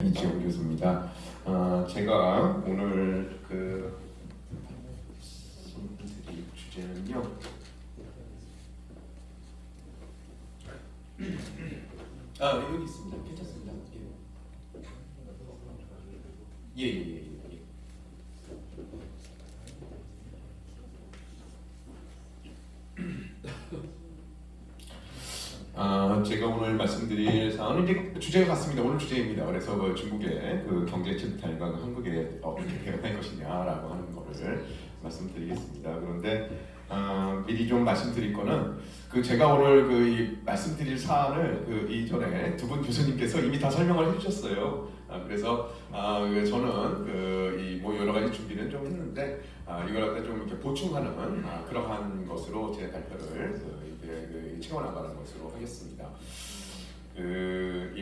이지영 교수입니다. 제가 오늘 선택드릴 주제는요. 여기 있습니다. 괜찮습니다. 예. 제가 오늘 말씀드릴 사안은 이제 주제가 같습니다. 오늘 주제입니다. 그래서 중국의 경제 침탈과 한국에 어떻게 대응할 것이냐라고 하는 것을 말씀드리겠습니다. 그런데 미리 좀 말씀드릴 거는 제가 오늘 이 말씀드릴 사안을 이전에 두 분 교수님께서 이미 다 설명을 해주셨어요. 그래서 저는 여러 가지 준비는 좀 했는데 이걸 갖다 좀 이렇게 보충하는 그러한 것으로 제 발표를 채워나가는 것으로 하겠습니다.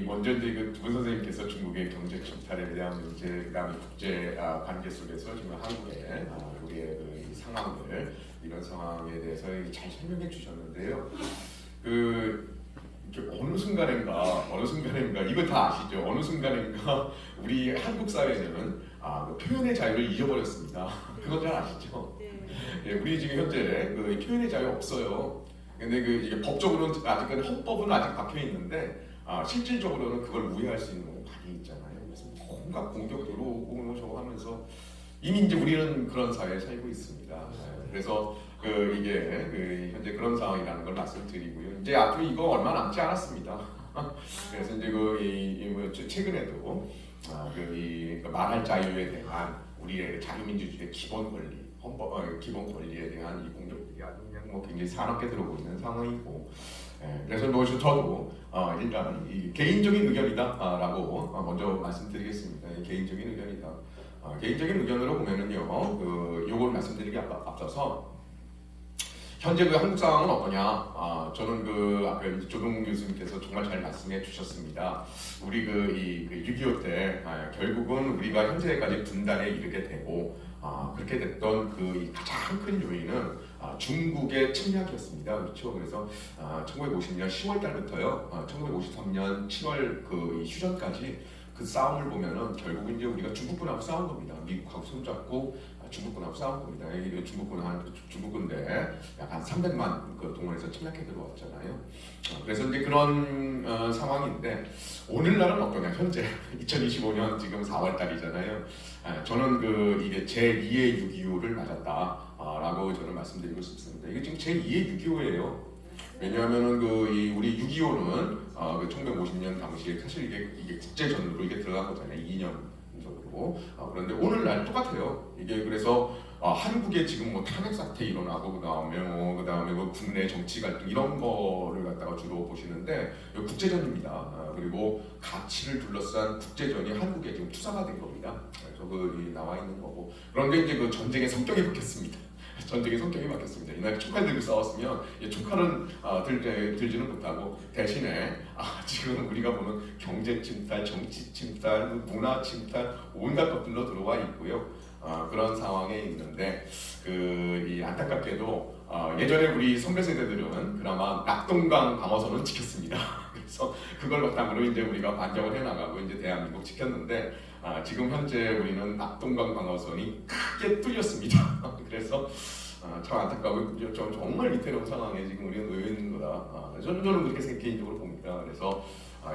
먼저 이제 두 분 선생님께서 중국의 경제 침탈에 대한 문제, 그다음에 국제 관계 속에서 지금 한국의 우리의 이 상황들, 이런 상황에 대해서 잘 설명해 주셨는데요. 어느 순간인가 이거 다 아시죠? 어느 순간인가 우리 한국 사회는 표현의 자유를 잊어버렸습니다. 그거 잘 아시죠? 네, 우리 지금 현재 표현의 자유 없어요. 근데 이게 법적으로는 아직은 헌법은 아직 박혀 있는데 실질적으로는 그걸 우회할 수 있는 거 많이 있잖아요. 그래서 뭔가 공격 들어오고 저거 하면서 이미 이제 우리는 그런 사회에 살고 있습니다. 그래서 이게 현재 그런 상황이라는 걸 말씀드리고요. 이제 앞으로 이거 얼마 남지 않았습니다. 그래서 이제 최근에도 말할 자유에 대한 우리의 자유민주주의의 기본 권리, 헌법 기본 권리에 대한 이 공격들이 아주 그냥 굉장히 사납게 들어오고 있는 상황이고, 그래서 저도 일단 이 개인적인 의견이다라고 먼저 말씀드리겠습니다. 개인적인 의견이다. 개인적인 의견으로 보면은요, 요걸 말씀드리기 앞서서 현재 한국 상황은 어떠냐? 저는 아까 조동훈 교수님께서 정말 잘 말씀해 주셨습니다. 우리 이 6.25 때 결국은 우리가 현재까지 분단에 이르게 되고 그렇게 됐던 이 가장 큰 요인은 중국의 침략이었습니다. 그렇죠? 그래서 1950년 10월 달부터요, 1953년 7월 이 휴전까지 그 싸움을 보면은 결국은 이제 우리가 중국군하고 싸운 겁니다. 미국하고 손잡고 중국군하고 싸운 겁니다. 중국군대 약 한 300만 동원해서 침략해 들어왔잖아요. 그래서 이제 그런 상황인데 오늘날은 어떠냐? 현재 2025년 지금 4월 달이잖아요. 저는 이게 제2의 6.25를 맞았다라고 저는 말씀드리고 싶습니다. 이게 지금 제2의 6.25예요. 왜냐하면은 우리 6.25는 1950년 당시에 사실 이게 국제전으로 들어간 거잖아요. 2년 정도. 그런데 오늘날 똑같아요. 이게 그래서 한국에 지금 탄핵 사태 일어나고 그다음에 국내 정치 갈등 이런 거를 갖다가 주로 보시는데 국제전입니다. 그리고 가치를 둘러싼 국제전이 한국에 지금 투사가 된 겁니다. 그래서 나와 있는 거고. 그런데 이제 전쟁의 성격이 바뀌었습니다. 전쟁의 성격이 바뀌었습니다. 이날 총칼 들고 싸웠으면 총칼은 들지는 못하고 대신에 지금 우리가 보는 경제 침탈, 정치 침탈, 문화 침탈 온갖 것들로 들어와 있고요. 그런 상황에 있는데 이 안타깝게도 예전에 우리 선배 세대들은 그나마 낙동강 방어선은 지켰습니다. 그래서 그걸 바탕으로 이제 우리가 반격을 해나가고 이제 대한민국 지켰는데 지금 현재 우리는 낙동강 방어선이 크게 뚫렸습니다. 그래서 참 안타까고 정말 위태로운 상황에 지금 우리는 놓여 있는 거다. 저는 그렇게 개인적으로 봅니다. 그래서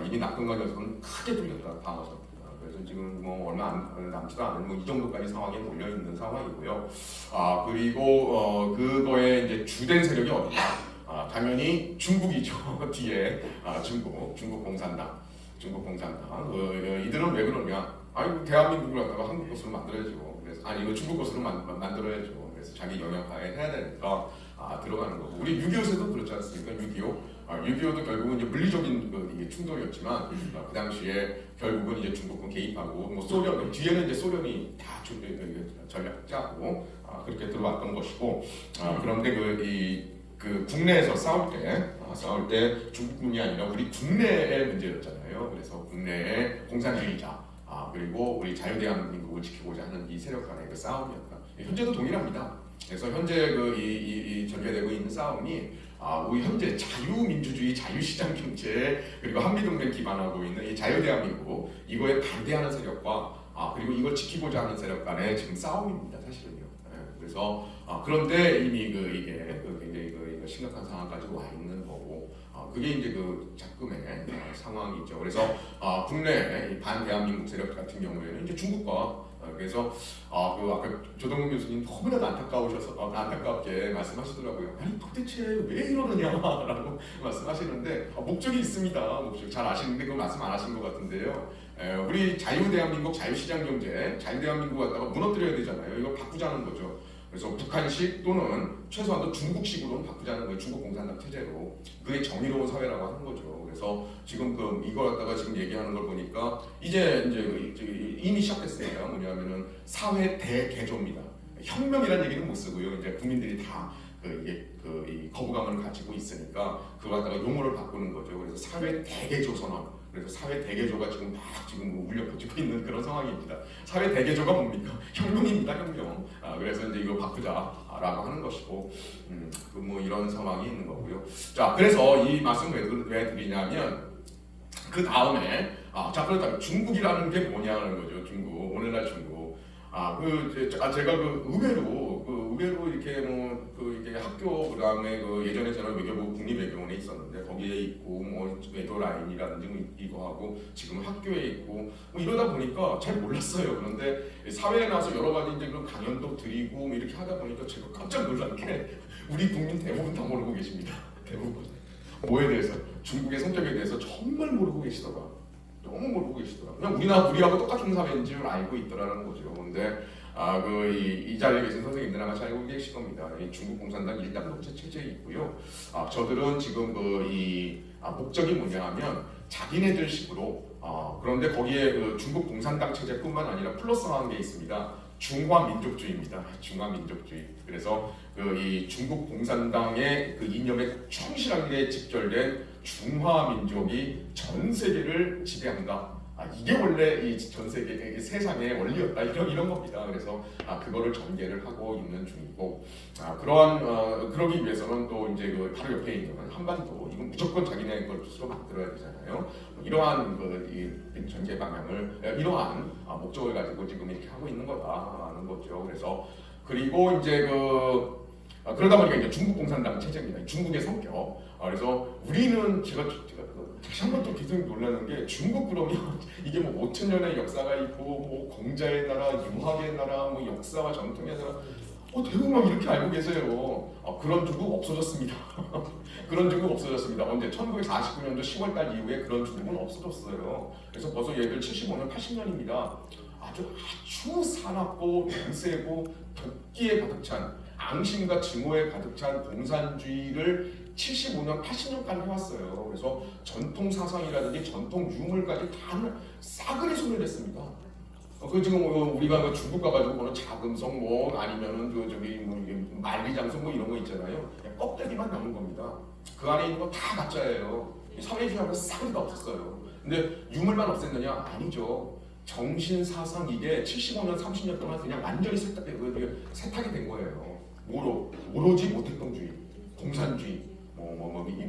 이미 낙동강에서는 크게 뚫렸다 방어선. 그래서 지금 얼마 남지도 않은 이 정도까지 상황에 몰려 있는 상황이고요. 그리고 그거에 이제 주된 세력이 어디냐? 당연히 중국이죠. 뒤에 중국 공산당. 이들은 왜 그러냐? 대한민국을 갖다가 한국 것으로 만들어야죠. 그래서 이거 중국 것으로 만들어야죠. 그래서 자기 영역하에 해야 되니까 들어가는 거고. 우리 6.25에서도 그렇지 않습니까? 6.25도 결국은 이제 물리적인 이게 충돌이었지만 그 당시에 결국은 이제 중국군 개입하고 소련 뒤에는 이제 소련이 다 전략 짜고 그렇게 들어왔던 것이고. 그런데 국내에서 싸울 때 중국군이 아니라 우리 국내의 문제였잖아요. 그래서 국내의 공산주의자 그리고 우리 자유대한민국을 지키고자 하는 이 세력 간의 싸움이었다. 현재도 동일합니다. 그래서 현재 이 전개되고 있는 싸움이 우리 현재 자유민주주의, 자유시장 경제 그리고 한미동맹 기반하고 있는 이 자유대한민국 이거에 반대하는 세력과 그리고 이걸 지키고자 하는 세력 간의 지금 싸움입니다, 사실은요. 그래서 그런데 이미 이게 굉장히 심각한 상황까지 와 있는 거고, 그게 이제 작금의 상황이죠. 그래서 국내 반대한민국 세력 같은 경우에는 이제 중국과 그래서 아까 조동근 교수님 너무나도 안타깝게 말씀하시더라고요. 아니 도대체 왜 이러느냐라고 말씀하시는데 목적이 있습니다. 목적 잘 아시는데 그 말씀 안 하신 것 같은데요. 우리 자유대한민국 자유시장경제, 자유대한민국 갖다가 무너뜨려야 되잖아요. 이거 바꾸자는 거죠. 그래서 북한식 또는 최소한도 중국식으로 바꾸자는 거예요. 중국 공산당 체제로. 그게 정의로운 사회라고 하는 거죠. 그래서 지금 이거 갖다가 지금 얘기하는 걸 보니까 이제 이미 시작됐습니다. 뭐냐면은 사회 대개조입니다. 혁명이라는 얘기는 못 쓰고요. 이제 국민들이 다 이 거부감을 가지고 있으니까 그거 갖다가 용어를 바꾸는 거죠. 그래서 사회 대개조 선언. 그래서 사회 대개조가 지금 울려 퍼지고 있는 그런 상황입니다. 사회 대개조가 뭡니까? 혁명입니다, 혁명. 그래서 이제 이거 바꾸자라고 하는 것이고, 이런 상황이 있는 거고요. 자, 그래서 이 말씀을 왜 드리냐면 그 다음에 그렇다면 중국이라는 게 뭐냐는 거죠. 중국, 오늘날 중국. 제가 의외로 이렇게 이게 학교 그다음에 예전에 저는 외교부 국립외교원에 있었는데 거기에 있고 외교 라인이라든지 이거 하고 지금 학교에 있고 이러다 보니까 잘 몰랐어요. 그런데 사회에 나와서 여러 가지 이제 그런 강연도 드리고 이렇게 하다 보니까 제가 깜짝 놀란 게 우리 국민 대부분 다 모르고 계십니다. 대부분 뭐에 대해서 중국의 성격에 대해서 정말 모르고 계시더라. 너무 모르고 계시더라. 그냥 우리하고 똑같은 사회인 줄 알고 있더라는 거죠. 근데 이 자리에 계신 선생님들 아마 잘 알고 계실 겁니다. 이 중국 공산당 일당 독재 체제에 있고요. 저들은 지금 목적이 뭐냐하면 자기네들식으로 그런데 거기에 중국 공산당 체제뿐만 아니라 플러스한 게 있습니다. 중화민족주의입니다. 중화민족주의. 그래서 이 중국 공산당의 이념에 충실하게 직결된 중화민족이 전 세계를 지배한다. 이게 원래 이 전 세계 세상의 원리였다. 이런 겁니다. 그래서 그거를 전개를 하고 있는 중이고, 그러기 위해서는 또 이제 바로 옆에 있는 한반도 이건 무조건 자기네 걸 스스로 만들어야 되잖아요. 이러한 이 전개 방향을 이러한 목적을 가지고 지금 이렇게 하고 있는 거다라는 거죠. 그래서 그리고 이제 그러다 보니까 이제 중국 공산당 체제입니다. 중국의 성격. 그래서 우리는 제가 다시 한번 또 계속 놀라는 게 중국 그러면 이게 5천 년의 역사가 있고 공자의 나라, 유학의 나라, 역사와 전통의 나라 대부분 막 이렇게 알고 계세요. 그런 중국 없어졌습니다. 그런 중국 없어졌습니다. 언제? 1949년도 10월달 이후에 그런 중국은 없어졌어요. 그래서 벌써 얘들 75년, 80년입니다. 아주 사납고 명세고 독기에 가득 찬 앙심과 증오에 가득 찬 공산주의를 75년, 80년까지 해왔어요. 그래서 전통 사상이라든지 전통 유물까지 다 싸그리 소멸했습니다. 지금 우리가 중국 가가지고 보는 자금성 아니면은 만리장성 이런 거 있잖아요. 껍데기만 남은 겁니다. 그 안에 있는 거 다 가짜예요. 사회주의하고 싸그리 다 없었어요. 근데 유물만 없앴느냐? 아니죠. 정신 사상 이게 75년, 30년 동안 그냥 완전히 세탁이 된 거예요. 오로지 모택동주의, 공산주의,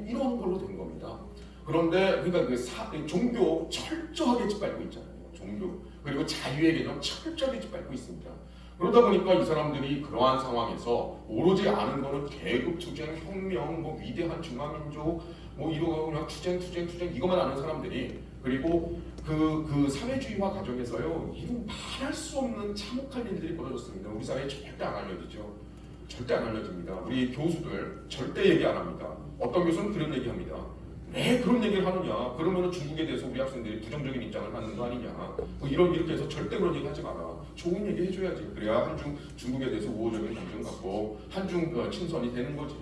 이런 걸로 된 겁니다. 그런데 그러니까 종교 철저하게 짓밟고 있잖아요. 종교 그리고 자유의 개념 철저하게 짓밟고 있습니다. 그러다 보니까 이 사람들이 그러한 상황에서 오로지 아는 거는 계급 투쟁, 혁명, 위대한 중화민족, 이러고 그냥 투쟁 이것만 아는 사람들이 그리고 그 사회주의화 과정에서요 이런 말할 수 없는 참혹한 일들이 벌어졌습니다. 우리 사회에 절대 안 알려지죠. 절대 안 알려집니다. 우리 교수들 절대 얘기 안 합니다. 어떤 교수는 그런 얘기합니다. 왜 그런 얘기를 하느냐? 그러면 중국에 대해서 우리 학생들이 부정적인 입장을 갖는 거 아니냐? 이렇게 해서 절대 그런 얘기 하지 마라. 좋은 얘기 해줘야지. 그래야 중국에 대해서 우호적인 감정 갖고 한중 친선이 되는 거지.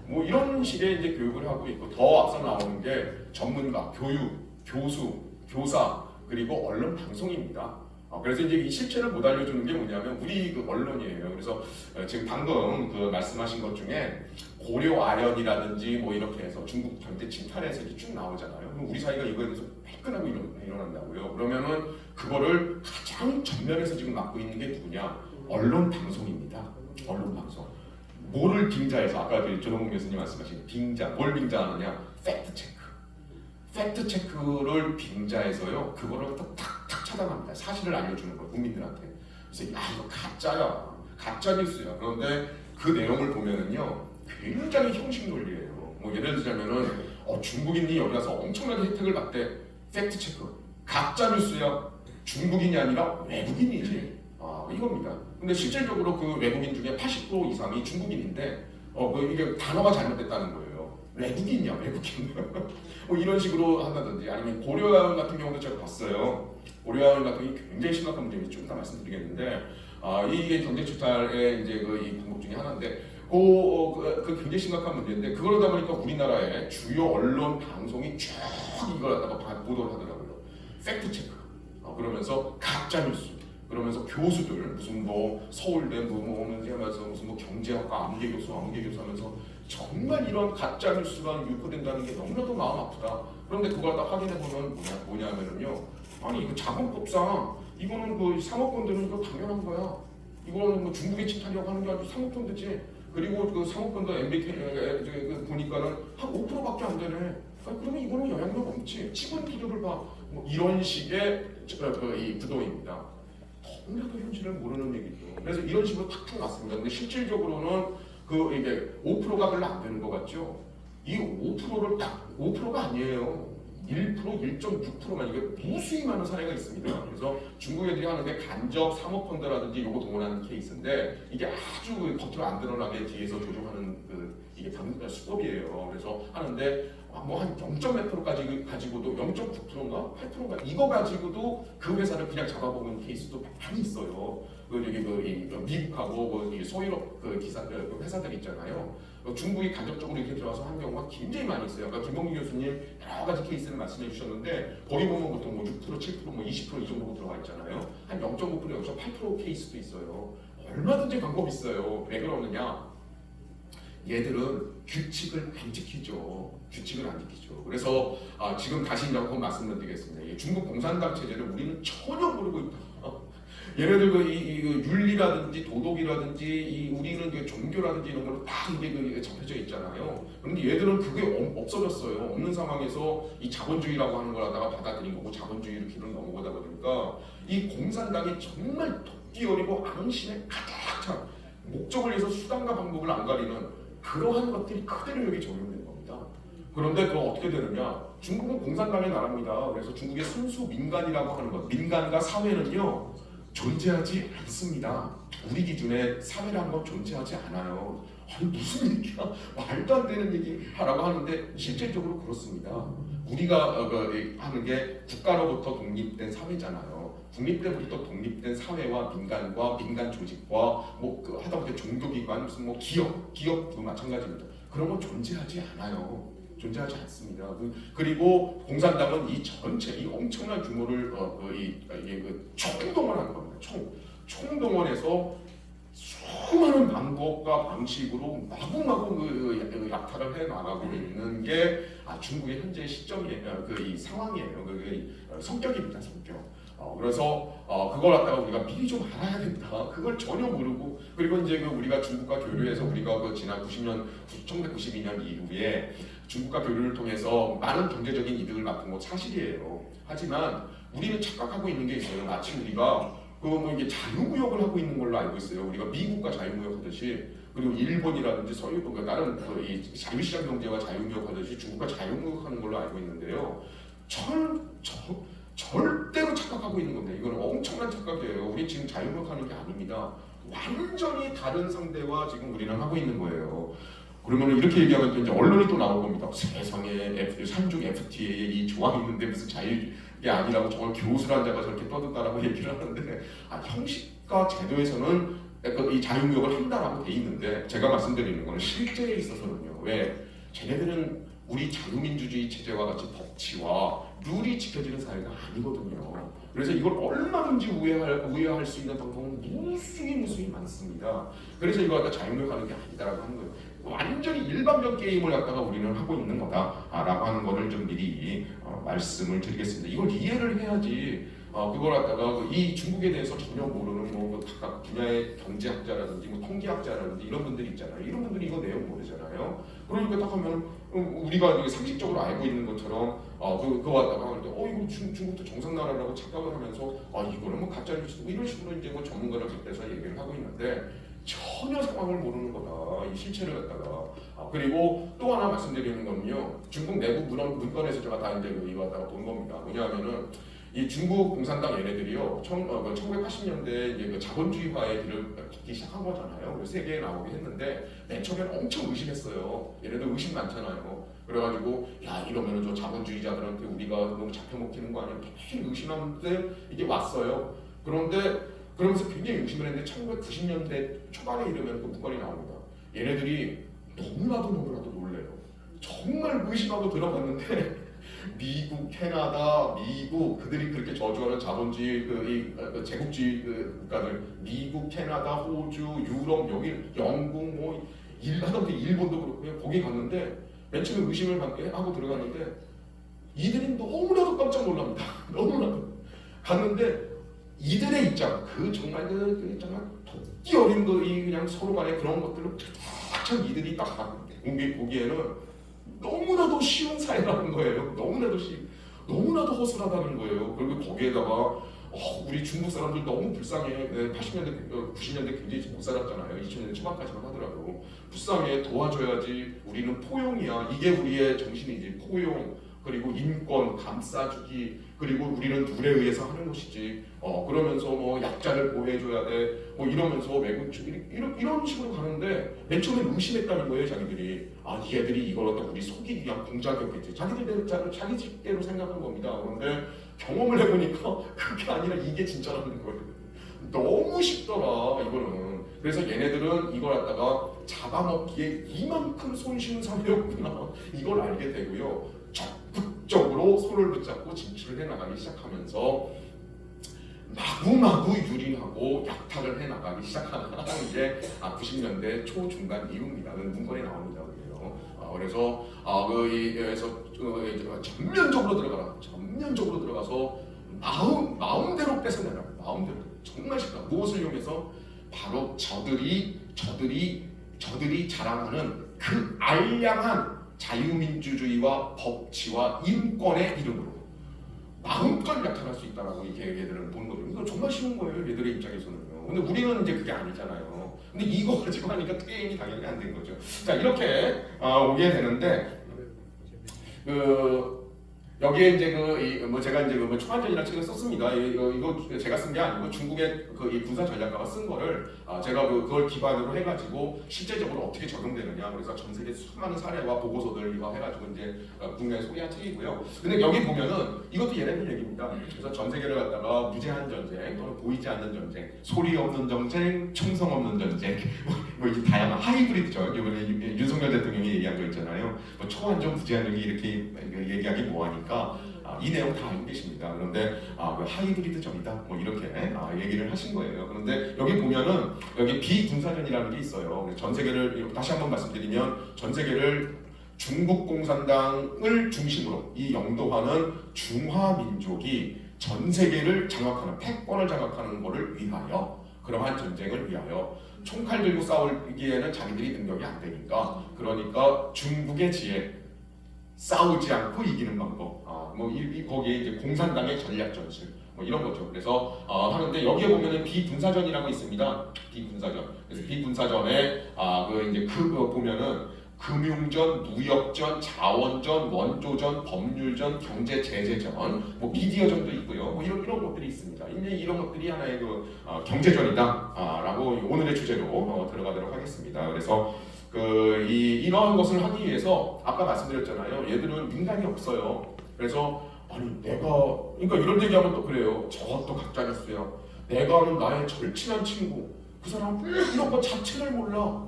이런 식의 이제 교육을 하고 있고 더 앞서 나오는 게 전문가, 교육, 교수, 교사 그리고 언론 방송입니다. 그래서 이제 이 실체를 못 알려주는 게 뭐냐면 우리 언론이에요. 그래서 지금 방금 말씀하신 것 중에 고려 아련이라든지 이렇게 해서 중국 전체 침탈해서 쭉 나오잖아요. 그럼 우리 사회가 이거에 대해서 화끈하고 일어난다고요. 그러면은 그거를 가장 전면에서 지금 맡고 있는 게 누구냐? 언론 방송입니다. 언론 방송. 뭐를 빙자해서 아까 조동국 교수님 말씀하신 빙자, 뭘 빙자하느냐? 팩트 체크. 팩트 체크를 빙자해서요. 그거를 탁탁 차단합니다. 사실을 알려주는 거예요. 국민들한테. 그래서 야 이거 가짜야, 가짜 뉴스야. 그런데 그 내용을 보면은요, 굉장히 형식 논리예요. 뭐 예를 들자면은 중국인이 여기 가서 엄청나게 혜택을 받대. 팩트 체크. 가짜 뉴스야. 중국인이 아니라 외국인이지. 이겁니다. 근데 실질적으로 그 외국인 중에 80% 이상이 중국인인데 이게 단어가 잘못됐다는 거예요. 외국인이야, 외국인. 뭐 이런 식으로 한다든지 아니면 고려야원 같은 경우도 제가 봤어요. 고려야원 같은 경우 굉장히 심각한 문제인지 좀 이따 말씀드리겠는데 이게 경제추탈의 이제 이 방법 중에 하나인데 그 굉장히 심각한 문제인데 그러다 보니까 우리나라의 주요 언론 방송이 쭉 이걸 갖다가 보도를 하더라고요. 팩트 체크. 그러면서 가짜 뉴스. 그러면서 교수들 무슨 뭐 서울대 하면서 무슨 뭐 경제학과 아무개 교수 하면서 정말 이런 가짜 뉴스가 유포된다는 게 너무나도 마음 아프다. 그런데 그걸 다 확인해 보면 뭐냐면은요. 아니 이거 자본법상 이거는 그 상업본들은 이거 당연한 거야. 이거는 뭐 중국이 침탈이라고 하는 게 아니고 상업본드지. 그리고 그 상업본드 MBK 보니까는 한 5%밖에 안 되네. 그러면 이거는 영향력 없지. 지분 구조를 봐. 뭐 이런 식의 이 구도입니다. 너무나도 현실을 모르는 얘기죠. 그래서 이런 식으로 탁탁 났습니다. 근데 실질적으로는 이게 5%가 별로 안 되는 것 같죠. 이 5%를 딱 5%가 아니에요. 1%, 1.6%만 이게 무수히 많은 사례가 있습니다. 그래서 중국 애들이 하는 게 간접 사모펀드라든지 요거 동원하는 케이스인데 이게 아주 겉으로 안 드러나게 뒤에서 조종하는 이게 수법이에요. 그래서 하는데 뭐 한 0.몇 프로까지 가지고도 0.9%인가 8%인가 이거 가지고도 그 회사를 그냥 잡아보는 케이스도 많이 있어요. 미국하고 소유럽 회사들 있잖아요. 중국이 간접적으로 이렇게 들어와서 한 경우가 굉장히 많이 있어요. 아까 김봉기 교수님 여러 가지 케이스를 말씀해 주셨는데 거기 보면 보통 뭐 6%, 7%, 뭐 20% 이 정도 들어가 있잖아요. 한 0.9%, 0.8% 케이스도 있어요. 얼마든지 방법이 있어요. 왜 그러느냐? 얘들은 규칙을 안 지키죠. 규칙을 안 지키죠. 그래서 지금 다시 이제 한번 말씀을 드리겠습니다. 중국 공산당 체제를 우리는 전혀 모르고 있다. 예를 들고 이 윤리라든지 도덕이라든지 우리는 그 종교라든지 이런 걸로 다 이게 접혀져 있잖아요. 그런데 얘들은 그게 없어졌어요. 없는 상황에서 이 자본주의라고 하는 걸 하다가 받아들인 거고 자본주의로 길을 넘어가다 보니까 이 공산당이 정말 도끼 어리고 앙심에 가득 찬 목적을 위해서 수단과 방법을 안 가리는 그러한 것들이 그대로 여기 적용된 겁니다. 그런데 그거 어떻게 되느냐? 중국은 공산당의 나라입니다. 그래서 중국의 순수 민간이라고 하는 것, 민간과 사회는요 존재하지 않습니다. 우리 기준에 사회라는 건 존재하지 않아요. 아니 무슨 얘기야? 말도 안 되는 얘기 하라고 하는데 실질적으로 그렇습니다. 우리가 하는 게 국가로부터 독립된 사회잖아요. 국립 때부터 독립된 사회와 민간과 민간 조직과 하다못해 종교기관 무슨 기업도 마찬가지입니다. 그런 건 존재하지 않아요. 존재하지 않습니다. 그리고 공산당은 이 전체 이 엄청난 규모를 총동원한 겁니다. 총동원해서 수많은 방법과 방식으로 마구마구 약탈을 해 나가고 있는 게 중국의 현재 시점이에요. 이 상황이에요. 성격입니다. 성격. 그래서 그걸 갖다가 우리가 미리 좀 알아야 된다. 그걸 전혀 모르고 그리고 이제 우리가 중국과 교류해서 우리가 지난 1992년 이후에 중국과 교류를 통해서 많은 경제적인 이득을 맡은 건 사실이에요. 하지만 우리는 착각하고 있는 게 있어요. 마치 우리가 이게 자유무역을 하고 있는 걸로 알고 있어요. 우리가 미국과 자유무역하듯이 그리고 일본이라든지 서유권 다른 이 자유시장 경제와 자유무역하듯이 중국과 자유무역하는 걸로 알고 있는데요. 절대로 착각하고 있는 겁니다. 이거는 엄청난 착각이에요. 우리 지금 자유무역하는 게 아닙니다. 완전히 다른 상대와 지금 우리는 하고 있는 거예요. 그러면 이렇게 얘기하면 또 이제 언론이 또 나올 겁니다. 세상에 산중 FTA에 이 조항이 있는데 무슨 자유게 아니라고 저걸 교수를 앉아가 저렇게 떠든다라고 얘기를 하는데 형식과 제도에서는 이 자유무역을 한다라고 돼 있는데 제가 말씀드리는 거는 실제에 있어서는요. 왜? 쟤네들은 우리 자유민주주의 체제와 같이 법치와 룰이 지켜지는 사회가 아니거든요. 그래서 이걸 얼마든지 우회할 수 있는 방법은 무수히 많습니다. 그래서 이걸 갖다 자유무역하는 게 아니다라고 하는 거예요. 완전히 일반적 게임을 갖다가 우리는 하고 있는 거다라고 하는 거를 좀 미리 말씀을 드리겠습니다. 이걸 이해를 해야지 그걸 갖다가 이 중국에 대해서 전혀 모르는 뭐 각각 분야의 경제학자라든지 뭐 통계학자라든지 이런 분들이 있잖아요. 이런 분들이 이거 내용 모르잖아요. 그러니까 딱 하면 우리가 이게 상식적으로 알고 있는 것처럼 그거 갖다가 이거 중국도 정상나라라고 착각을 하면서 이거는 뭐 가짜 뉴스 뭐 이런 식으로 이제 뭐 전문가를 빗대서 얘기를 하고 있는데 전혀 상황을 모르는 거다. 이 실체를 갖다가 그리고 또 하나 말씀드리는 거는요. 중국 내부 문건에서 제가 다 이제 이거 갖다가 본 겁니다. 뭐냐면은 이 중국 공산당 얘네들이요, 1980년대 이제 그 자본주의화의 길을 걷기 시작한 거잖아요. 그래서 세계에 나오게 했는데 맨 처음에는 엄청 의심했어요. 얘네들 의심 많잖아요. 그래가지고 야 이러면은 저 자본주의자들한테 우리가 너무 잡혀먹히는 거 아니야? 굉장히 의심하는데 이게 왔어요. 그런데 그러면서 굉장히 의심을 했는데 1990년대 초반에 이르면 그 문건이 나옵니다. 얘네들이 너무나도 놀래요. 정말 의심하고 들어갔는데 미국, 캐나다, 미국 그들이 그렇게 저주하는 자본주의 그 제국주의 국가들 미국, 캐나다, 호주, 유럽, 여기 영국 뭐 하다못해 일본도 그렇고요. 거기 갔는데 맨 처음에 의심을 하고 들어갔는데 이들이 너무나도 깜짝 놀랍니다. 너무나도 갔는데 이들의 입장 정말 정말 도끼 어린 그냥 서로 간에 그런 것들을 참 이들이 딱 보기에는 너무나도 쉬운 사회라는 거예요. 너무나도 허술하다는 거예요. 그리고 거기에다가 우리 중국 사람들 너무 불쌍해. 80년대, 90년대 굉장히 못 살았잖아요. 2000년대 초반까지만 하더라도 불쌍해. 도와줘야지. 우리는 포용이야. 이게 우리의 정신이지. 포용. 그리고 인권, 감싸주기, 그리고 우리는 룰에 의해서 하는 것이지. 그러면서 뭐 약자를 보호해줘야 돼. 뭐 이러면서 외국 이런 식으로 가는데 맨 처음에 의심했다는 거예요, 자기들이. 얘들이 이걸 갖다 우리 속이기 위한 공작이었겠지. 자기 집대로 생각한 겁니다. 그런데 경험을 해보니까 그게 아니라 이게 진짜라는 거예요. 너무 쉽더라, 이거는. 그래서 얘네들은 이걸 갖다가 잡아먹기에 이만큼 손쉬운 사회였구나. 이걸 알게 되고요. 적극적으로 손을 붙잡고 진출을 해나가기 시작하면서 마구마구 유린하고 약탈을 해나가기 시작하는 게 90년대 초중반 이후입니다. 문건에 나옵니다. 그래서 전면적으로 들어가서 마음대로 뺏어내라. 마음대로 정말 쉽다. 무엇을 이용해서 바로 저들이 자랑하는 그 알량한 자유민주주의와 법치와 인권의 이름으로 마음껏 약탈할 수 있다라고 이 얘들은 보는 거죠. 이거 정말 쉬운 거예요, 얘들의 입장에서는요. 근데 우리는 이제 그게 아니잖아요. 근데 이거 가지고 하니까 게임이 당연히 안 된 거죠. 자, 이렇게 오게 되는데 여기에 이제 제가 이제 초안전이라는 책을 썼습니다. 이거 제가 쓴 게 아니고 중국의 이 군사 전략가가 쓴 거를 제가 그걸 기반으로 해가지고 실제적으로 어떻게 적용되느냐. 그래서 전 세계 수많은 사례와 보고서들 이거 해가지고 이제 국내에 소개한 책이고요. 근데 여기 보면은 이것도 얘네들 얘기입니다. 그래서 전 세계를 갖다가 무제한 전쟁 또는 보이지 않는 전쟁, 소리 없는 전쟁, 총성 없는 전쟁, 뭐 이제 다양한 하이브리드죠. 이번에 윤석열 대통령이 얘기한 거 있잖아요. 뭐 초안전, 무제한전이 이렇게 얘기하기 뭐하니까. 이 내용 다 알고 계십니다. 그런데 하이브리드전이다 뭐 이렇게 얘기를 하신 거예요. 그런데 여기 보면은 여기 비군사전이라는 게 있어요. 전 세계를 다시 한번 말씀드리면 전 세계를 중국 공산당을 중심으로 이 영도화는 중화 민족이 전 세계를 장악하는 패권을 장악하는 것을 위하여 그러한 전쟁을 위하여 총칼 들고 싸우기에는 자기들이 능력이 안 되니까 그러니까 중국의 지혜 싸우지 않고 이기는 방법. 거기에 이제 공산당의 전략 전술 뭐 이런 거죠. 그래서 하는데 여기에 보면은 비군사전이라고 있습니다. 비군사전. 그래서 비군사전에 이제 보면은 금융전, 무역전, 자원전, 원조전, 법률전, 경제 제재전, 뭐 미디어전도 있고요. 뭐 이런 것들이 있습니다. 이제 이런 것들이 하나의 경제전이다라고 오늘의 주제로 들어가도록 하겠습니다. 그래서 이러한 것을 하기 위해서 아까 말씀드렸잖아요. 얘들은 민간이 없어요. 그래서 그러니까 이런 얘기하면 또 그래요. 저것도 가짜 뉴스야. 내가 아는 나의 절친한 친구 그 사람 이런 거 자체를 몰라.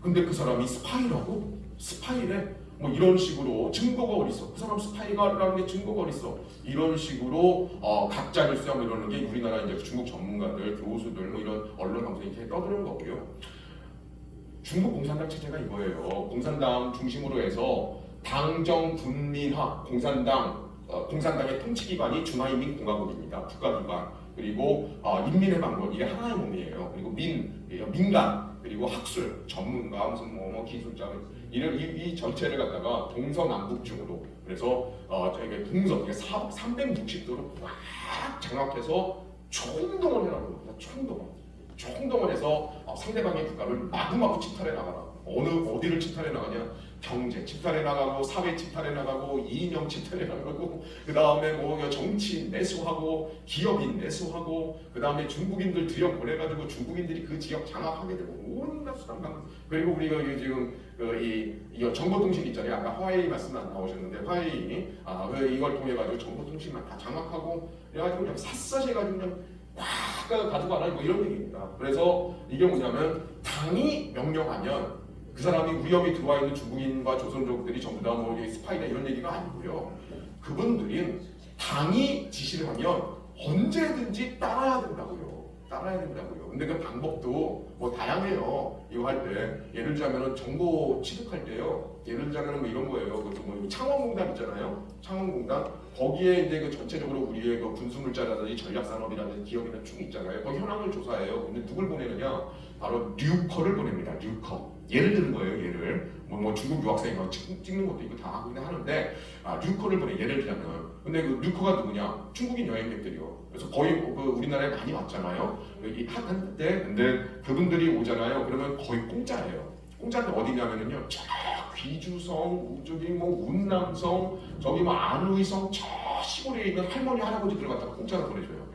근데 그 사람이 스파이라고? 스파이래? 뭐 이런 식으로 증거가 어딨어? 그 사람 스파이가라는 게 증거가 어딨어? 이런 식으로 가짜 뉴스야 뭐 이러는 게 우리나라 이제 중국 전문가들, 교수들 뭐 이런 언론 방송이 이렇게 떠드는 거고요. 중국 공산당 체제가 이거예요. 공산당 중심으로 해서 당정 분민화, 공산당 공산당의 통치기관이 중화인민공화국입니다. 국가기관. 그리고 인민해방군 이게 하나의 몸이에요. 그리고 민간 그리고 학술 전문가 무슨 뭐 기술자 이런 이 전체를 갖다가 동서남북중으로 그래서 저희가 동서 360도로 꽉 장악해서 총동원해라고 합니다. 총동원해서 상대방의 국가를 마구마구 침탈해 나가라. 어디를 침탈해 나가냐? 경제 침탈해 나가고 사회 침탈해 나가고 이념 침탈해 나가고 그 다음에 뭐 정치인 내수하고 기업인 내수하고 그 다음에 중국인들 들여보내가지고 중국인들이 그 지역 장악하게 되고 온갖 수단 방법. 그리고 우리가 지금 이 정보통신 있잖아요. 아까 화웨이 말씀 안 나오셨는데 화웨이 이걸 통해 가지고 정보통신만 다 장악하고 그래가지고 그냥 샅샅이 해가지고 그냥 꽉 가지고 가라 뭐 이런 얘기입니다. 그래서 이게 뭐냐면 당이 명령하면 그 사람이 위협이 들어와 있는 중국인과 조선족들이 전부 다 뭐 스파이다 이런 얘기가 아니고요. 그분들은 당이 지시를 하면 언제든지 따라야 된다고요. 근데 그 방법도 뭐 다양해요. 이거 할 때 예를 들자면은 정보 취득할 때요. 예를 들자면은 뭐 이런 거예요. 그 뭐 창원공단 있잖아요. 창원공단 거기에 이제 그 전체적으로 우리의 그 군수물자라든지 전략산업이라든지 기업이나 쭉 있잖아요. 거기 현황을 조사해요. 근데 누굴 보내느냐? 바로 류커를 보냅니다. 류커. 예를 드는 거예요. 예를 뭐 중국 유학생이 찍는 것도 있고 다 하고 하는데 류커를 보내. 예를 들자면 근데 그 류커가 누구냐? 중국인 여행객들이요. 그래서 거의 그 우리나라에 많이 왔잖아요. 이 한때 근데 그분들이 오잖아요. 그러면 거의 공짜예요. 공짜인데 어디냐면은요. 저 귀주성, 저기 뭐 운남성, 저기 뭐 안의성 저 시골에 있는 할머니 할아버지들 갖다가 공짜로 보내줘요.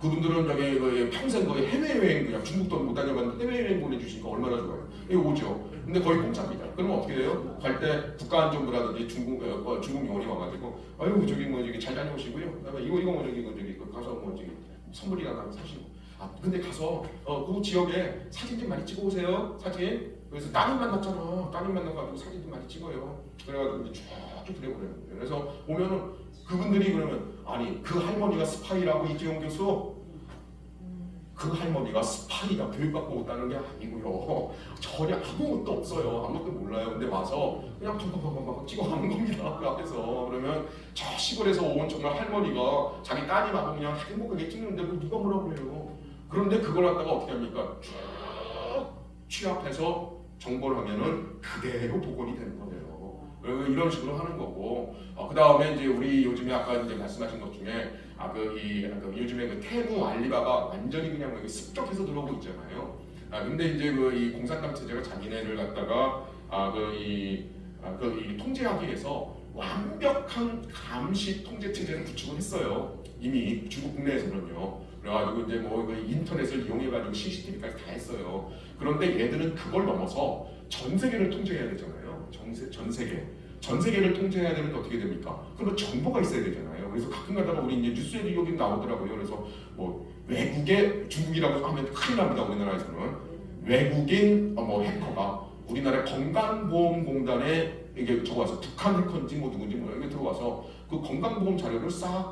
그분들은 저기 평생 거의 해외여행 그냥 중국도 못 다녀봤는데 해외여행 보내주시니까 얼마나 좋아요. 이거 오죠. 근데 거의 공짜입니다. 그러면 어떻게 돼요? 갈 때 국가안전부라든지 중국 요원이 와가지고 아유 저기 뭐 저기 잘 다녀오시고요. 그다음에 이거 뭐 저기 가서 뭐 저기 선물이나 사시고. 근데 가서 그 지역에 사진 좀 많이 찍어 오세요. 사진. 그래서 따님 만났잖아. 따님 만나가지고 사진 좀 많이 찍어요. 그래가지고 이제 쭉 들여보내요. 그래서 보면은 그분들이 그러면 아니 그 할머니가 스파이라고 이재용 교수? 그 할머니가 스파이가 교육받고 왔다는 게 아니고요. 전혀 아무것도 없어요. 아무것도 몰라요. 근데 와서 그냥 팍팍팍팍 찍어가는 겁니다. 그 앞에서. 그러면 저 시골에서 온 정말 할머니가 자기 따님하고 그냥 행복하게 찍는데 누가 뭐라고 그래요. 그런데 그걸 갖다가 어떻게 합니까? 쭉 취합해서 정보를 하면은 그대로 복원이 되는 거예요. 이런 식으로 하는 거고, 그 다음에 이제 우리 요즘에 아까 이제 말씀하신 것 중에 요즘에 그 테무 알리바바 완전히 그냥 습격해서 들어오고 있잖아요. 근데 이제 이 공산당 체제가 자기네를 갖다가 이 통제하기 위해서 완벽한 감시 통제 체제를 구축을 했어요. 이미 중국 국내에서는요. 그래가지고 이제 뭐 인터넷을 이용해가지고 CCTV까지 다 했어요. 그런데 얘들은 그걸 넘어서 전 세계를 통제해야 되잖아요. 전 세계를 통제해야 되는데 어떻게 됩니까? 그러면 정보가 있어야 되잖아요. 그래서 가끔 가다가 우리 이제 뉴스에도 여기 나오더라고요. 그래서 뭐 외국의 중국이라고 하면 큰일 납니다. 우리나라에서는 외국인 해커가 우리나라 건강보험공단에 이게 적어와서 북한 해커인지 뭐 누군지 뭐 여기 들어와서 그 건강보험 자료를 싹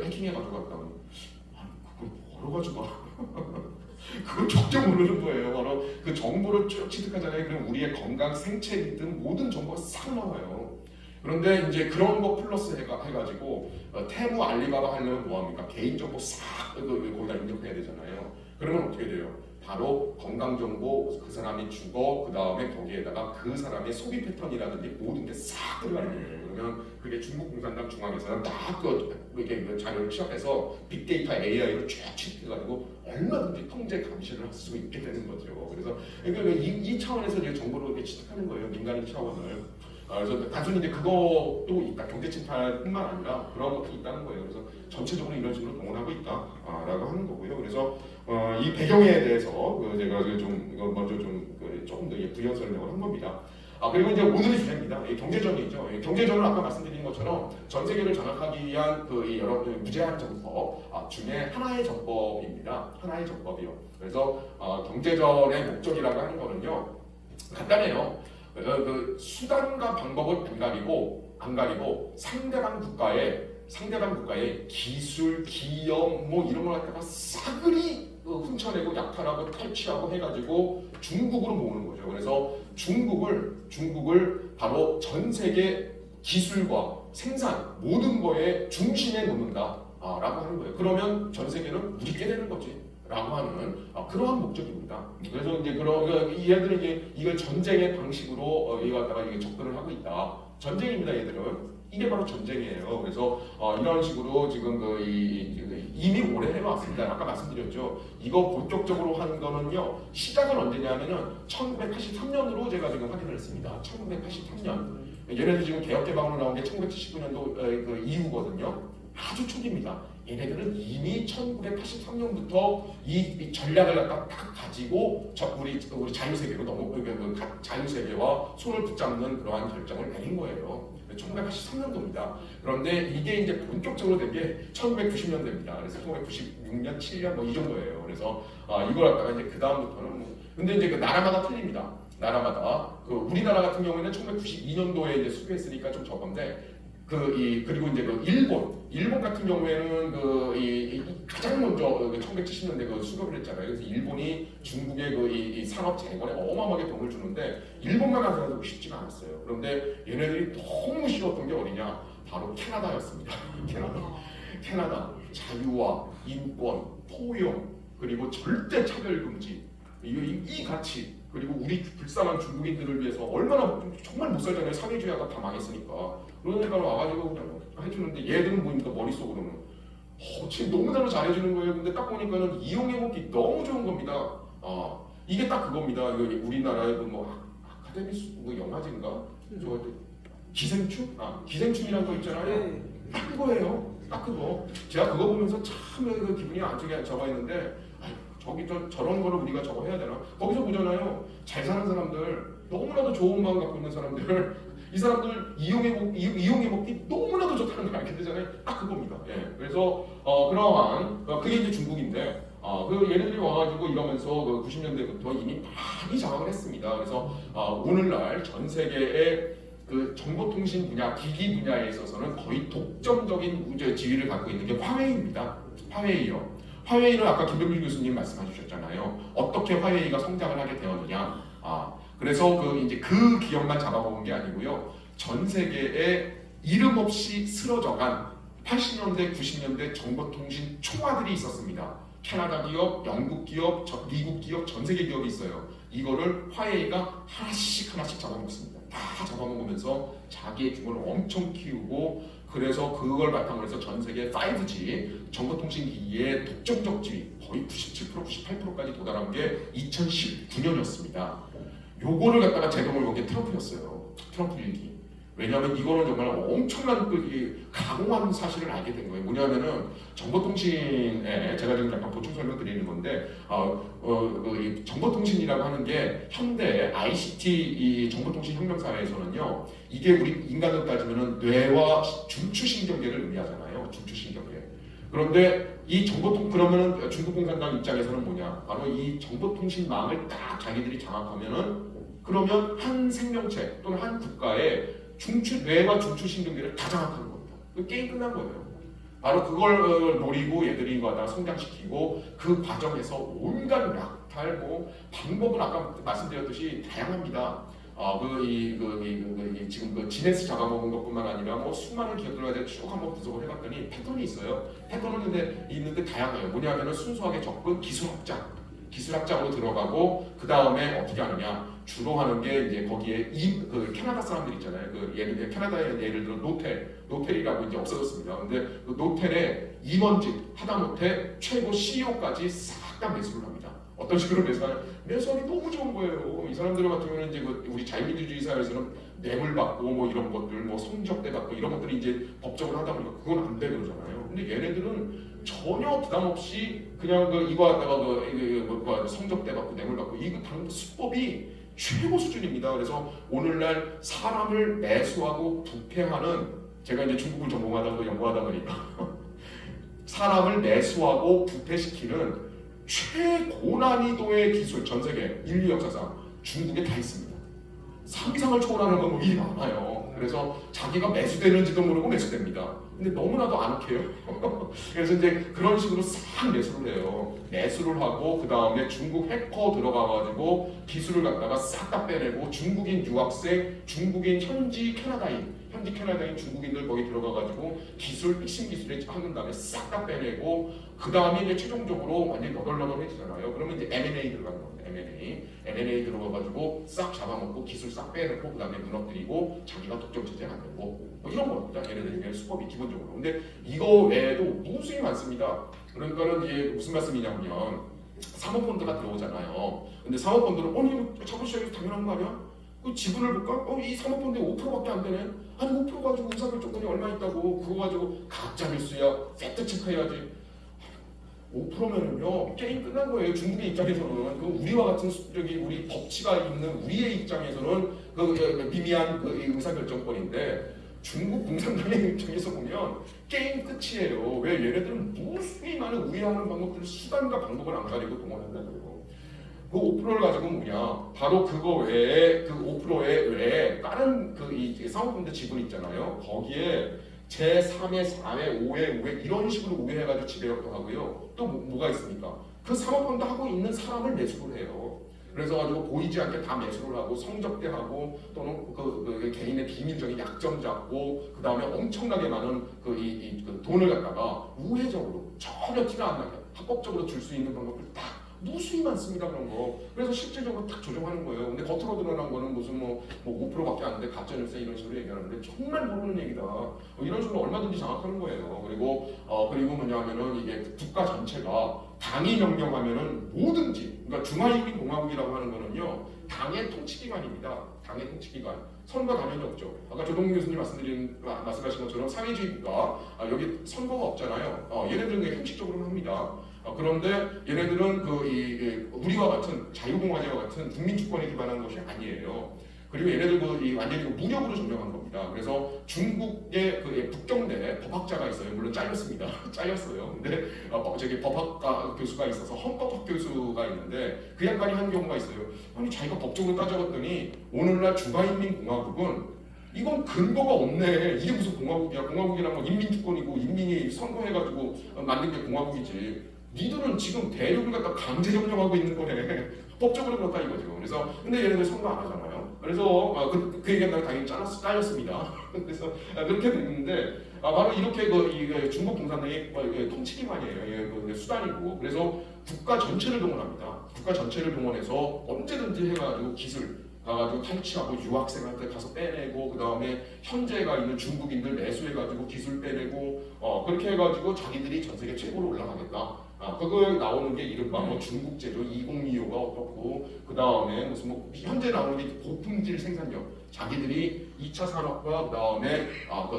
해킹해 가져갔다고. 그걸 뭐로 가지고 그걸 적정 모르는 거예요. 바로 그 정보를 쭉 취득하잖아요. 그럼 우리의 건강, 생체든 모든 정보가 싹 나와요. 그런데 이제 그런 거 플러스 해가지고 테무 알리바바 하려면 뭐합니까? 개인정보 싹 거기다 입력해야 되잖아요. 그러면 어떻게 돼요? 바로 건강정보, 그 사람이 주거, 그 다음에 거기에다가 그 사람의 소비 패턴이라든지 모든 게 싹 들어가는 거예요. 그러면 그게 중국 공산당 중앙에서는 딱 그 자료를 취합해서 빅데이터 AI로 쫙 취합해가지고 얼마든지 통제 감시를 할 수 있게 되는 거죠. 그래서 이 차원에서 이제 정보를 이렇게 취득하는 거예요. 민간인 차원을. 그래서 단순히 이제 그것도 있다. 경제 침탈뿐만 아니라 그런 것도 있다는 거예요. 그래서 전체적으로 이런 식으로 동원하고 있다라고 하는 거고요. 그래서 이 배경에 대해서 제가 좀 이거 먼저 조금 더 부연 설명을 한 겁니다. 그리고 이제 오늘의 주제입니다. 경제전이죠. 경제전은 아까 말씀드린 것처럼 전 세계를 장악하기 위한 이 여러 무제한 정법 중에 하나의 정법입니다. 하나의 정법이요. 그래서 경제전의 목적이라고 하는 거는요, 간단해요. 그 수단과 방법은 안 가리고 상대방 국가의 기술, 기업 뭐 이런 걸 갖다가 싸그리 훔쳐내고 약탈하고 탈취하고 해가지고 중국으로 모으는 거죠. 그래서 중국을 바로 전 세계 기술과 생산 모든 거에 중심에 놓는다 라고 하는 거예요. 그러면 전 세계는 우리 게 되는 거지 라고 하는 그러한 목적입니다. 그래서 이제 얘들은 이제 이걸 전쟁의 방식으로 이거 갖다가 이게 접근을 하고 있다. 전쟁입니다. 얘들은 이게 바로 전쟁이에요. 그래서 이런 식으로 지금 이미 오래 해왔습니다. 아까 말씀드렸죠. 이거 본격적으로 한 거는요. 시작은 언제냐면은 1983년으로 제가 지금 확인을 했습니다. 1983년. 얘네들 지금 개혁개방으로 나온 게 1979년도 그 이후거든요. 아주 초기입니다. 얘네들은 이미 1983년부터 이 전략을 갖다 딱 가지고 우리 자유세계로 자유세계와 손을 붙잡는 그러한 결정을 내린 거예요. 1983년도입니다. 그런데 이게 이제 본격적으로 된 게 1990년대입니다. 그래서 1996년, 7년 뭐 이 정도예요. 그래서 이걸 갖다가 이제 그 다음부터는 근데 이제 그 나라마다 틀립니다. 나라마다 우리나라 같은 경우에는 1992년도에 이제 수교했으니까 좀 적은데 그리고 이제 일본 같은 경우에는 가장 먼저 1970년대 수교를 했잖아요. 그래서 일본이 중국의 이 산업 재건에 어마어마하게 도움을 주는데 일본만 가더라도 쉽지가 않았어요. 그런데 얘네들이 너무 싫었던 게 어디냐? 바로 캐나다였습니다. 캐나다 자유와 인권, 포용 그리고 절대 차별 금지 이 가치 그리고 우리 불쌍한 중국인들을 위해서 얼마나 정말 못 살잖아요. 사회주의가 다 망했으니까. 그러니까 와가지고 그냥 해주는데 얘들은 보니까 머릿속으로는 지금 너무나도 잘해주는 거예요. 근데 딱 보니까는 이용해먹기 너무 좋은 겁니다. 이게 딱 그겁니다. 우리나라의 아카데미 영화제인가? 저 기생충? 기생충이라는 거 있잖아요. 딱 그거예요. 딱 그거. 제가 그거 보면서 참 기분이 안쪽에 저거 있는데 저런 거를 우리가 저거 해야 되나? 거기서 보잖아요. 잘 사는 사람들, 너무나도 좋은 마음 갖고 있는 사람들, 이 사람들 이용해먹기 너무나도 좋다는 걸 알게 되잖아요. 딱 그겁니다. 예. 그래서 그러한 그게 이제 중국인데 얘네들이 와가지고 이러면서 90년대부터 이미 많이 장악을 했습니다. 그래서 오늘날 전 세계의 정보통신 분야, 기기 분야에 있어서는 거의 독점적인 지위를 갖고 있는 게 화웨이입니다. 화웨이요. 화웨이는 아까 김병준 교수님 말씀해 주셨잖아요. 어떻게 화웨이가 성장을 하게 되었느냐. 그래서 이제 그 기업만 잡아먹은 게 아니고요. 전 세계에 이름 없이 쓰러져간 80년대, 90년대 정보통신 총화들이 있었습니다. 캐나다 기업, 영국 기업, 미국 기업, 전 세계 기업이 있어요. 이거를 화웨이가 하나씩 잡아먹습니다. 다 잡아먹으면서 자기의 규모를 엄청 키우고 그래서 그걸 바탕으로 해서 전 세계 5G 정보통신기기의 독점적 지위 거의 97%, 98%까지 도달한 게 2019년이었습니다. 요거를 갖다가 제동을 건 게 트럼프였어요. 트럼프 일기. 왜냐하면 이거는 정말 엄청난 가공한 사실을 알게 된 거예요. 뭐냐면은 정보통신에 제가 지금 약간 보충 설명드리는 건데 이 정보통신이라고 하는 게 현대 ICT 이 정보통신 혁명 사회에서는요 이게 우리 인간으로 따지면은 뇌와 중추신경계를 의미하잖아요. 중추신경계. 그런데 이 그러면은 중국 공산당 입장에서는 뭐냐? 바로 이 정보통신망을 딱 자기들이 장악하면은 그러면 한 생명체 또는 한 국가의 뇌와 중추신경계를 다 장악하는 겁니다. 그 게임 끝난 거예요. 바로 그걸 노리고 얘들이 이거 갖다가 성장시키고 그 과정에서 온갖 약탈 방법은 아까 말씀드렸듯이 다양합니다. 지금 지네스 잡아먹은 것뿐만 아니라 수많은 기업들 가지고 쭉 한번 분석을 해봤더니 패턴이 있어요. 패턴은 있는데 다양해요. 뭐냐면은 순수하게 접근 기술학자로 들어가고 그 다음에 어떻게 하느냐 주로 하는 게 이제 거기에 캐나다 사람들 있잖아요. 캐나다의 예를 들어 노텔이라고 이제 없어졌습니다. 근데 그 노텔의 임원직 하다못해 최고 CEO까지 싹 다 매수를 합니다. 어떤 식으로 매수하냐? 매수하기 너무 좋은 거예요. 이 사람들 같은 경우는 이제 우리 자유민주주의 사회에서는 뇌물 받고 이런 것들 성적대 받고 이런 것들이 이제 법적으로 하다 보니까 그건 안 돼 그러잖아요. 근데 얘네들은 전혀 부담 없이 그냥 이거 갖다가 성적대 받고 뇌물 받고 이거 수법이 최고 수준입니다. 그래서 오늘날 사람을 매수하고 부패하는 제가 이제 중국을 전공하다 연구하다 보니까 사람을 매수하고 부패시키는 최고난이도의 기술 전 세계 인류 역사상 중국에 다 있습니다. 상상을 초월하는 건 일이 많아요. 그래서 자기가 매수되는지도 모르고 매수됩니다. 근데 너무나도 안 해요. 그래서 이제 그런 식으로 싹 매수를 해요. 매수를 하고 그 다음에 중국 해커 들어가가지고 기술을 갖다가 싹 다 빼내고 중국인 유학생, 중국인 현지 현지 캐나다인 중국인들 거기 들어가가지고 기술, 핵심 기술에 하는 다음에 싹 다 빼내고 그 다음에 이제 최종적으로 완전히 너덜너덜해지잖아요. 그러면 이제 M&A 들어가는 겁니다. M&A 들어가가지고 싹 잡아먹고 기술 싹 빼놓고 그 다음에 무너뜨리고 자기가 독점 체제 만들고 뭐 이런 겁니다. 얘네들 수법이 기본적으로. 근데 이거 외에도 무수히 많습니다. 그러니까는 이게 무슨 말씀이냐면 사모펀드가 들어오잖아요. 근데 사모펀드는 이거 자본시장에서 당연한 거 아니야? 그 지분을 볼까? 이 사모펀드에 5%밖에 안 되네? 아니 5% 가지고 의사결정권이 얼마 있다고 그거 가지고 가짜 뉴스야 팩트 체크해야지. 5%면은요 게임 끝난 거예요. 중국의 입장에서는 그 우리와 같은 우리 법치가 있는 우리의 입장에서는 그 미미한 그 의사결정권인데 중국 공산당의 입장에서 보면 게임 끝이에요. 왜 얘네들은 무수히 많은 우회하는 방법들 수단과 방법을 안 가리고 동원한다고요. 그 5%를 가지고 뭐냐? 바로 그거 외에 그 5%에 외에 다른 이 사모펀드 지분 있잖아요. 거기에 제3회, 4회, 5회, 5회 이런 식으로 우회해가지고 지배력도 하고요. 또 뭐가 있습니까? 그 사모펀드 하고 있는 사람을 매수를 해요. 그래서 가지고 보이지 않게 다 매수를 하고 성접대하고 또는 그 개인의 비밀적인 약점 잡고 그 다음에 엄청나게 많은 그 돈을 갖다가 우회적으로 전혀 티가 안 나게 합법적으로 줄 수 있는 방법을 딱 무수히 많습니다. 그런 거. 그래서 실질적으로 딱 조정하는 거예요. 근데 겉으로 드러난 거는 무슨 뭐 5%밖에 안 돼. 가짜뉴스 이런 식으로 얘기하는데 정말 모르는 얘기다. 이런 식으로 얼마든지 장악하는 거예요. 그리고 뭐냐면은 이게 국가 전체가 당이 명령하면은 뭐든지, 그러니까 중화인민공화국이라고 하는 거는요 당의 통치기관입니다. 당의 통치기관. 선거 당연히 없죠. 아까 조동훈 교수님 말씀하신 것처럼 사회주의가 여기 선거가 없잖아요. 얘네들은 형식적으로는 합니다. 그런데 얘네들은 우리와 같은 자유공화제와 같은 국민주권에 기반한 것이 아니에요. 그리고 얘네들 완전히 무력으로 점령한 겁니다. 그래서 중국의 북경대 법학자가 있어요. 물론 잘렸습니다. 잘렸어요. 근데 저기 법학과 교수가 있어서 헌법학 교수가 있는데 그 양반이 한 경우가 있어요. 아니 자기가 법적으로 따져봤더니 오늘날 중화인민공화국은 이건 근거가 없네. 이게 무슨 공화국이야? 공화국이란 건 인민주권이고 인민이 선거해가지고 만든 게 공화국이지. 니들은 지금 대륙을 갖다 강제 점령하고 있는 거네. 법적으로 그렇다 이거죠. 그래서 근데 얘네들 선거 안 하잖아요. 그래서 그 얘기한다고 당연히 잘렸습니다. 그래서 그렇게 됐는데 바로 이렇게 이 중국 공산당의 통치기관이에요. 수단이고 그래서 국가 전체를 동원합니다. 국가 전체를 동원해서 언제든지 해가지고 기술 가지고 탈취하고 유학생한테 가서 빼내고 그 다음에 현재가 있는 중국인들 매수해가지고 기술 빼내고 그렇게 해가지고 자기들이 전 세계 최고로 올라가겠다. 그거 나오는 게 이른바 뭐 중국제조 2025가 어떻고 그 다음에 무슨 뭐 현재 나오는 게 고품질 생산력 자기들이 2차 산업과 그 다음에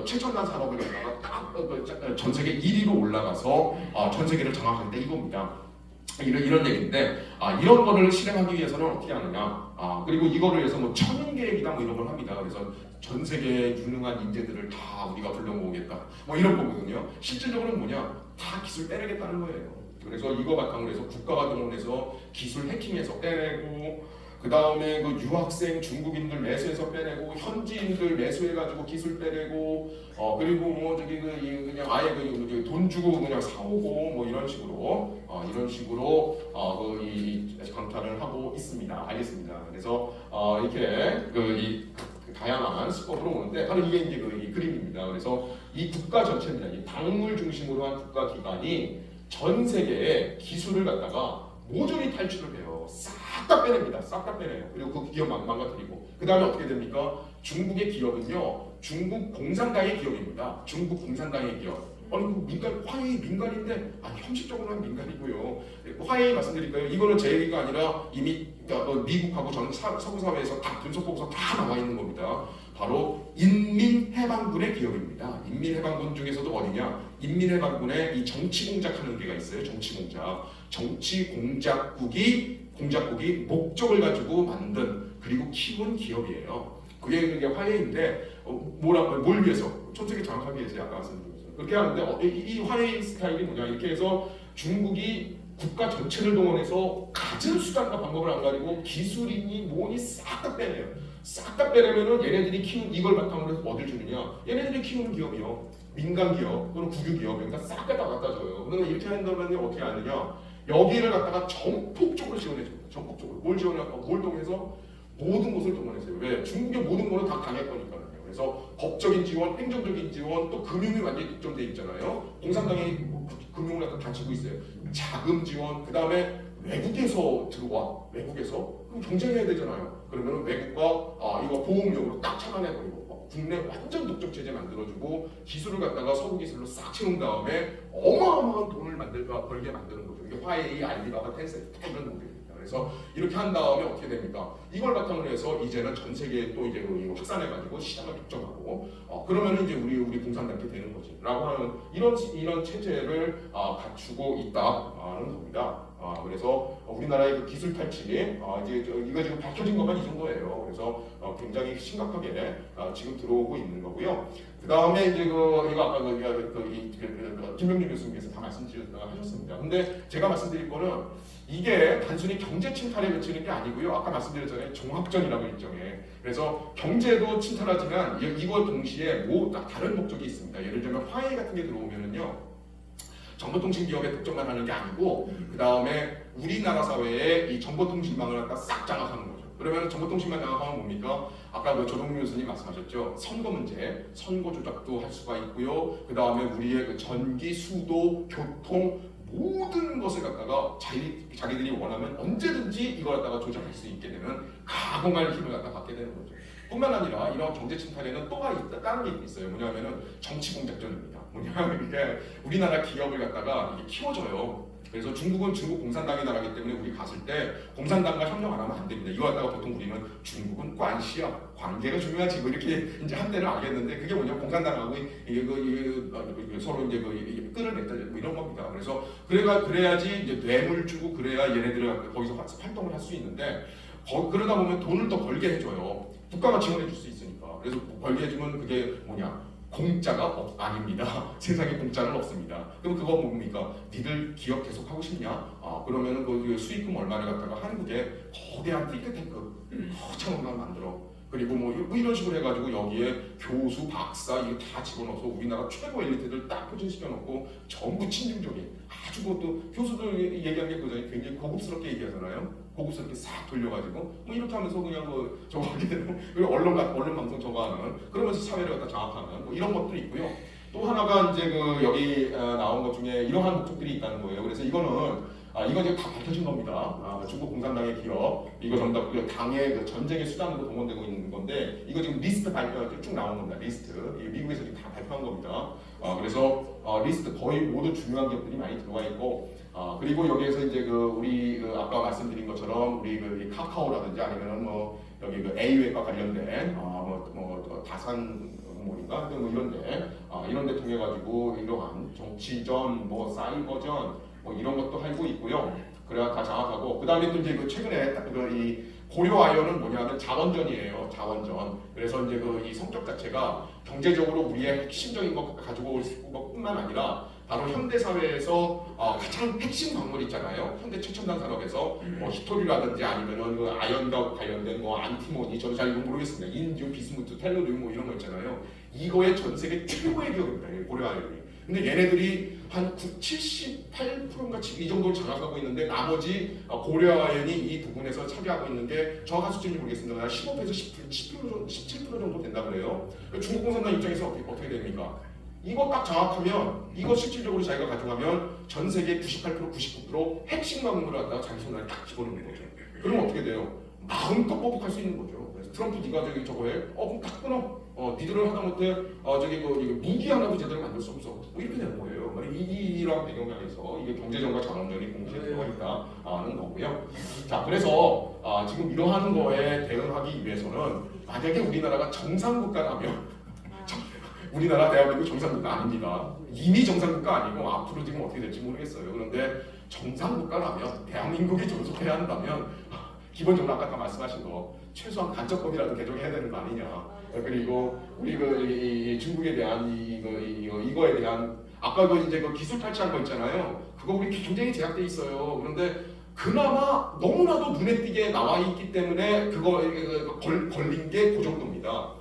최첨단 산업을 갖다가 딱 전 세계 1위로 올라가서 전 세계를 장악한다 이겁니다. 이런 얘기인데 이런 거를 실행하기 위해서는 어떻게 하느냐 그리고 이거를 위해서 뭐 천인계획이다 뭐 이런 걸 합니다. 그래서 전 세계 유능한 인재들을 다 우리가 불러모으겠다 뭐 이런 거거든요. 실질적으로는 뭐냐 다 기술 빼내겠다는 거예요. 그래서 이거 바탕으로 해서 국가가 동원해서 기술 해킹해서 빼내고 그 다음에 그 유학생 중국인들 매수해서 빼내고 현지인들 매수해가지고 기술 빼내고 그리고 뭐 저기 그냥 아예 돈 주고 그냥 사오고 뭐 이런 식으로 이 강탈을 하고 있습니다. 알겠습니다. 그래서 이렇게 이 다양한 수법으로 오는데 바로 이게 이제 이 그림입니다. 그래서 이 국가 전체입니다. 이 당을 중심으로 한 국가 기관이 전 세계의 기술을 갖다가 모조리 탈출을 해요. 싹 다 빼냅니다. 싹 다 빼내요. 그리고 그 기업 망가뜨리고 그 다음에 어떻게 됩니까? 중국의 기업은요. 중국 공산당의 기업입니다. 중국 공산당의 기업. 아니 그 화웨이 민간인데 형식적으로는 민간이고요. 화웨이 말씀드릴까요? 이거는 제 얘기가 아니라 이미 미국하고 전 서구 사회에서 다 분석 보고서 다 나와 있는 겁니다. 바로 인민해방군의 기업입니다. 인민해방군 중에서도 어디냐? 인민해방군의 이 정치공작하는 데가 있어요. 정치공작. 정치공작국이 목적을 가지고 만든 그리고 키운 기업이에요. 그게 화웨이인데 뭘 위해서? 전 세계 장악하기 위해서 아까 말씀드렸어요. 그렇게 하는데 이 화웨이 스타일이 뭐냐? 이렇게 해서 중국이 국가 전체를 동원해서 가진 수단과 방법을 안 가리고 기술이니 뭐니 싹 다 빼내요. 싹 다 빼내면은 얘네들이 키운 이걸 바탕으로 해서 어딜 주느냐? 얘네들이 키우는 기업이요. 민간 기업 또는 국유 기업 그러니까 싹 다 갖다 줘요. 그러면 이렇게 한다면 어떻게 하느냐? 여기를 갖다가 전폭적으로 지원해줍니다. 전폭적으로 뭘 지원할까? 뭘 통해서 모든 것을 동원했어요. 왜? 중국의 모든 거는 다 강했거니까요. 그래서 법적인 지원, 행정적인 지원, 또 금융이 완전히 독점돼 있잖아요. 공산당이 금융을 갖다 다 쥐고 있어요. 자금 지원, 그 다음에 외국에서 들어와, 외국에서 그럼 경쟁해야 되잖아요. 그러면 외국과 이거 보험용으로 딱 차단해버리고 국내 완전 독점 체제 만들어주고 기술을 갖다가 서구 기술로 싹 채운 다음에 어마어마한 돈을 벌게 만드는 거죠. 이게 화웨이, 알리바바, 텐센트 다 이런 놈들입니다. 그래서 이렇게 한 다음에 어떻게 됩니까? 이걸 바탕으로 해서 이제는 전 세계에 또 이제 이거 확산해가지고 시장을 독점하고 그러면은 이제 우리 공산당이 되는 거지라고 하는 이런 체제를 갖추고 있다는 겁니다. 그래서 우리나라의 그 기술 탈취 이거 지금 밝혀진 것만 이 정도예요. 그래서 굉장히 심각하게 지금 들어오고 있는 거고요. 그 다음에 이제 이거 아까 김명준 교수님께서 다 말씀하셨습니다. 근데 제가 말씀드릴 거는 이게 단순히 경제 침탈에 그치는 게 아니고요. 아까 말씀드렸잖아요. 종합전이라고 일종의. 그래서 경제도 침탈하지만 이거 동시에 다른 목적이 있습니다. 예를 들면 화웨이 같은 게 들어오면은요. 정보통신 기업의 독점만 하는 게 아니고 그 다음에 우리나라 사회에 이 정보통신망을 갖다 싹 장악하는 거죠. 그러면 정보통신망 장악하면 뭡니까? 아까 그 조동민 교수님 말씀하셨죠. 선거 문제, 선거 조작도 할 수가 있고요. 그 다음에 우리의 그 전기, 수도, 교통 모든 것을 갖다가 자기들이 원하면 언제든지 이걸 갖다가 조작할 수 있게 되는 가공할 힘을 갖다 갖게 되는 거죠. 뿐만 아니라 이런 경제 침탈에는 또 다른 게 있어요. 뭐냐면은 정치 공작전입니다. 뭐냐면 이게 우리나라 기업을 갖다가 이게 키워줘요. 그래서 중국은 중국 공산당의 나라기 때문에 우리 갔을 때 공산당과 협력 안 하면 안 됩니다. 이거 갖다가 보통 우리는 중국은 관시야, 관계가 중요하지 뭐 이렇게 이제 한때는 알겠는데 그게 뭐냐 공산당하고 서로 이제 끈을 맺다 뭐 이런 겁니다. 그래서 그래야지 이제 뇌물 주고 그래야 얘네들을 거기서 같이 활동을 할 수 있는데 그러다 보면 돈을 더 벌게 해줘요. 국가가 지원해 줄 수 있으니까. 그래서 벌게 해주면 그게 뭐냐? 공짜가 아닙니다. 세상에 공짜는 없습니다. 그럼 그거 뭡니까? 니들 기업 계속 하고 싶냐? 그러면은 그 수익금 얼마를 갖다가 한국에 거대한 띵크탱크 거창한 만들어. 그리고 뭐 이런 식으로 해가지고 여기에 교수, 박사 이거 다 집어넣어서 우리나라 최고 엘리트들 딱 포진시켜놓고 전부 친중적인 아주 그것도 교수들 얘기한 게 그거잖아요. 굉장히 고급스럽게 얘기하잖아요. 고급스럽게 싹 돌려가지고 뭐 이렇게 하면서 그냥 저거 하게 되고 언론 방송 저거 하는 그러면서 사회를 갖다 장악하는 뭐 이런 것들이 있고요. 또 하나가 이제 여기 나온 것 중에 이러한 목적들이 있다는 거예요. 그래서 이거는 이거 지금 다 밝혀진 겁니다. 중국 공산당의 기업 이거 전부 다 당의 그 전쟁의 수단으로 동원되고 있는 건데 이거 지금 리스트 쭉 나온 겁니다. 리스트 미국에서 지금 다 발표한 겁니다. 그래서 리스트 거의 모두 중요한 기업들이 많이 들어가 있고 그리고 여기에서 이제 우리 아까 말씀드린 것처럼 우리 카카오라든지 아니면은 뭐 여기 A웹과 관련된 다산몰인가 뭐 이런데 통해 가지고 이러한 정치전 뭐 사이버전 뭐 이런 것도 하고 있고요. 그래야 다 장악하고 그 다음에 또 이제 최근에 이 고려 아연은 뭐냐면 자원전이에요. 자원전. 그래서 이제 이 성격 자체가 경제적으로 우리의 핵심적인 것 가지고 올 것뿐만 아니라 바로 현대 사회에서 가장 핵심 광물 있잖아요. 현대 최첨단 산업에서 뭐 히토리라든지 아니면은 그 아연과 관련된 뭐 안티모니 저도 잘 모르겠습니다. 인디움, 비스무트, 텔루리움 뭐 이런 거 있잖아요. 이거의 전 세계 최고의 기업입니다. 고려 아연이. 근데 얘네들이 한 78%인가 이 정도를 장악하고 있는데 나머지 고려아연이 이 부분에서 차지하고 있는 게 정확한 수치인지 모르겠습니다. 15%에서 17% 정도 된다 그래요. 중국 공산당 입장에서 어떻게 됩니까? 이거 딱 장악하면 이거 실질적으로 자기가 가져가면 전 세계 98%, 99% 핵심 광물을 갖다가 자기 손안에 딱 집어넣는 거죠. 그러면 어떻게 돼요? 마음껏 보복할 수 있는 거죠. 그래서 트럼프 네가 저거 해? 그럼 딱 끊어. 니들은 하다못해 무기 하나도 제대로 만들 수 없어. 뭐 이렇게 되는 거예요. 이러한 배경에서 이게 경제전과 자원전이 동시에 들어가 있다는 거고요. 자, 그래서 지금 이러한 거에 대응하기 위해서는 만약에 우리나라가 정상국가라면 우리나라 대한민국 정상국가 아닙니다. 이미 정상국가 아니고 앞으로 지금 어떻게 될지 모르겠어요. 그런데 정상국가라면 대한민국이 존속해야 한다면 기본적으로 아까 말씀하신 거 최소한 간접법이라도 개정해야 되는 거 아니냐. 그리고 우리 이 중국에 대한 이거에 대한 아까 이제 기술 탈취한 거 있잖아요. 그거 우리 굉장히 제약돼 있어요. 그런데 그나마 너무나도 눈에 띄게 나와 있기 때문에 그거 걸린 게 그 정도입니다.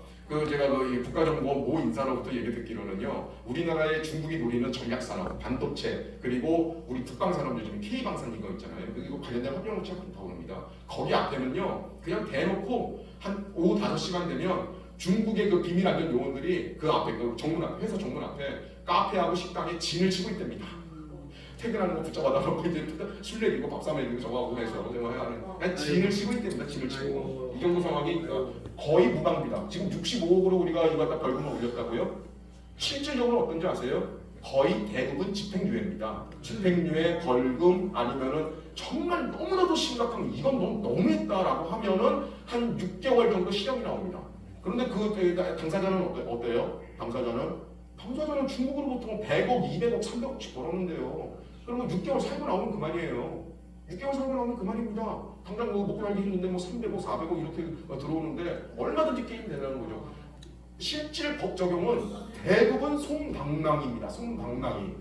제가 국가정보원 모 인사로부터 얘기 듣기로는요, 우리나라의 중국이 노리는 전략산업, 반도체, 그리고 우리 국방산업 요즘 K방산 이거 있잖아요. 그리고 관련된 합병업체가 많다고 합니다. 거기 앞에는요, 그냥 대놓고 한 오후 5시간 되면 중국의 그 비밀 안전 요원들이 그 앞에 그 정문 앞 회사 정문 앞에 카페하고 식당에 진을 치고 있답니다. 퇴근하는 거 붙잡아달라고 이제 술 내리고 밥 사 먹이고 저거 하고 해서 정말 그냥 진을 치고 있답니다. 진을 치고 이 정도 상황이 거의 무방비다. 지금 65억으로 우리가 이거 갖다 벌금을 올렸다고요? 실질적으로 어떤지 아세요? 거의 대부분 집행유예입니다. 집행유예, 벌금 아니면은 정말 너무나도 심각한 이건 너무했다라고 하면은 한 6개월 정도 실형이 나옵니다. 그런데 그 당사자는 어때요? 당사자는 중국으로 보통 100억, 200억, 300억씩 벌었는데요. 그러면 6개월 살고 나오면 그만이에요. 6개월 살고 나오면 그만입니다. 당장 뭐 먹고 살기 힘든데 뭐 300억, 400억 이렇게 들어오는데 얼마든지 게임 되는 거죠. 실질 법 적용은 대부분 송방망이입니다. 송방망이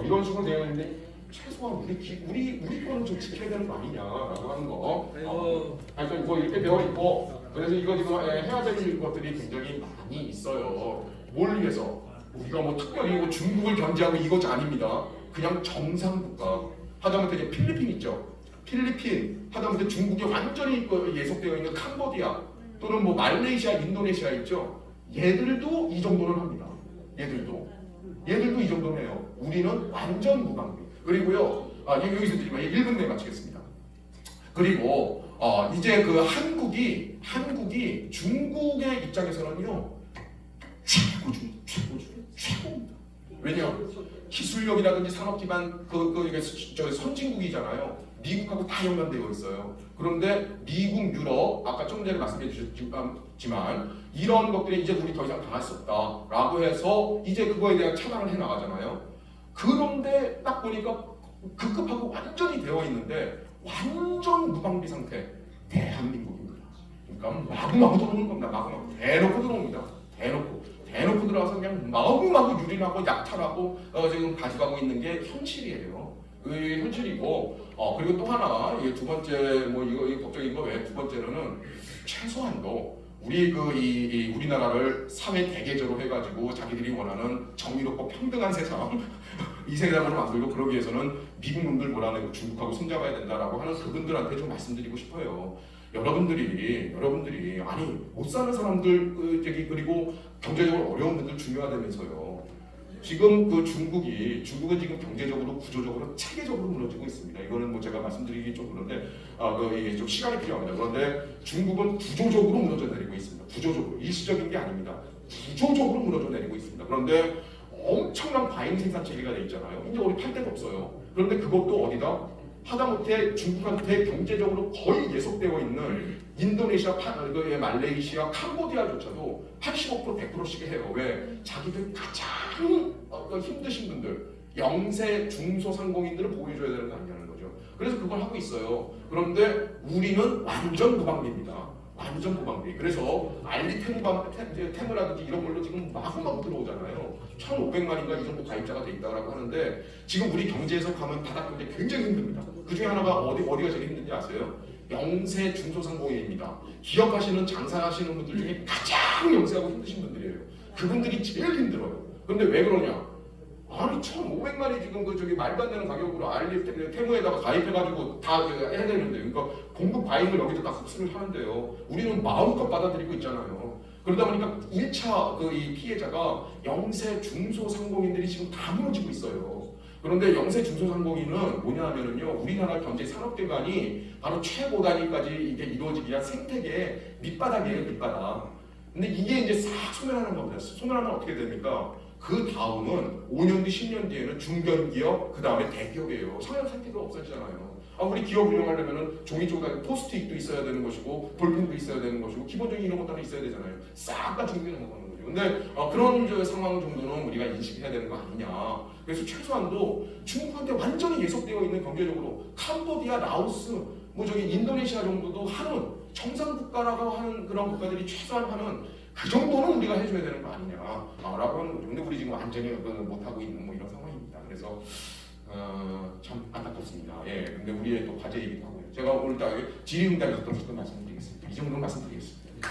이런 식으로 되어 있는데 최소한 우리 거는 좀 지켜야 되는 거 아니냐라고 하는 거. 그러니까 이거 이렇게 되어 있고 그래서 이거 지금 해야 될 것들이 굉장히 많이 있어요. 뭘 위해서? 우리가 뭐 특별히 뭐 중국을 견제하고 이것이 아닙니다. 그냥 정상 국가. 하다못해 이제 필리핀 있죠. 필리핀 하다못해 중국에 완전히 예속되어 있는 캄보디아 또는 뭐 말레이시아, 인도네시아 있죠. 얘들도 이 정도는 합니다. 얘들도 이 정도는 해요. 우리는 완전 무방비. 그리고요. 여기서 드리면 1분 내에 마치겠습니다. 그리고 이제 그 한국이 중국의 입장에서는요 최고입니다. 왜냐? 기술력이라든지 산업기반 저 선진국이잖아요. 미국하고 다 연관되어 있어요. 그런데 미국, 유럽 아까 좀 전에 말씀해 주셨지만 이런 것들이 이제 우리 더 이상 당할 수 없다라고 해서 이제 그거에 대한 차단을 해 나가잖아요. 그런데 딱 보니까 급급하고 완전히 되어 있는데 완전 무방비 상태 대한민국입니다. 그러니까 마구마구 들어오는 겁니다. 마구마구 대놓고 들어옵니다. 대놓고 들어와서 그냥 마구마구 유린하고 약탈하고 지금 가져가고 있는 게 현실이에요. 현실이고 그리고 또 하나 두 번째 뭐 이거 법적인 거 외에 두 번째로는 최소한도 우리 우리나라를 사회 대개조로 해가지고 자기들이 원하는 정의롭고 평등한 세상 이 세상으로 만들고 그러기 위해서는 미국 놈들 몰아내고 중국하고 손잡아야 된다라고 하는 그분들한테 좀 말씀드리고 싶어요. 여러분들이 아니 못 사는 사람들 그리고 경제적으로 어려운 분들 중요하다면서요. 지금 중국은 지금 경제적으로 구조적으로 체계적으로 무너지고 있습니다. 이거는 뭐 제가 말씀드리기 좀 그런데 이게 좀 시간이 필요합니다. 그런데 중국은 구조적으로 무너져 내리고 있습니다. 구조적으로 일시적인 게 아닙니다. 구조적으로 무너져 내리고 있습니다. 그런데 엄청난 과잉 생산 체계가 돼 있잖아요. 이제 우리 팔 데가 없어요. 그런데 그것도 어디다? 하다못해 중국한테 경제적으로 거의 예속되어 있는 인도네시아, 말레이시아, 캄보디아조차도 85% 100%씩 해요. 왜? 자기들 가장 힘드신 분들, 영세, 중소상공인들을 보호해줘야 되는 거 아니냐는 거죠. 그래서 그걸 하고 있어요. 그런데 우리는 완전 무방비입니다. 완전 무방비. 그래서 알리테무라든지 이런 걸로 지금 마구마구 들어오잖아요. 1,500만인가 이 정도 가입자가 돼 있다고 하는데 지금 우리 경제에서 가면 바닥 경제 굉장히 힘듭니다. 그 중에 하나가 어디가 제일 힘든지 아세요? 영세 중소상공인입니다. 기업하시는 장사하시는 분들 중에 가장 영세하고 힘드신 분들이에요. 그분들이 제일 힘들어요. 그런데 왜 그러냐? 아니 1,500만이 지금 말도 안 되는 가격으로 알리테무에다가 가입해가지고 다 해야 되는데 그러니까 공급 과잉을 여기다 다 흡수를 하는데요. 우리는 마음껏 받아들이고 있잖아요. 그러다 보니까 1차 이 피해자가 영세 중소상공인들이 지금 다 무너지고 있어요. 그런데 영세 중소상공인은 뭐냐 하면은요, 우리나라 경제 산업기반이 바로 최고 단위까지 이게 이루어지기 위한 생태계의 밑바닥이에요, 밑바닥. 근데 이게 이제 싹 소멸하는 겁니다. 소멸하면 어떻게 됩니까? 그 다음은 5년 뒤, 10년 뒤에는 중견기업, 그 다음에 대기업이에요. 성장 상태가 없어지잖아요. 우리 기업 운영하려면은 종이 쪽에 포스트잇도 있어야 되는 것이고, 볼펜도 있어야 되는 것이고, 기본적인 이런 것들은 있어야 되잖아요. 싹 다 중견에 먹는 거죠. 근데 그런 상황 정도는 우리가 인식해야 되는 거 아니냐. 그래서 최소한도 중국한테 완전히 예속되어 있는 경제적으로 캄보디아, 라오스, 뭐 인도네시아 정도도 하는 정상 국가라고 하는 그런 국가들이 최소한 하는 그 정도는 우리가 해줘야 되는 거 아니냐라고 하는 거죠. 근데 우리 지금 완전히 못하고 있는 뭐 이런 상황입니다. 그래서 참 안타깝습니다. 예, 근데 우리의 또 과제이기도 하고요. 제가 오늘 딱 질의응답에서 또 말씀드리겠습니다. 이 정도는 말씀드리겠습니다.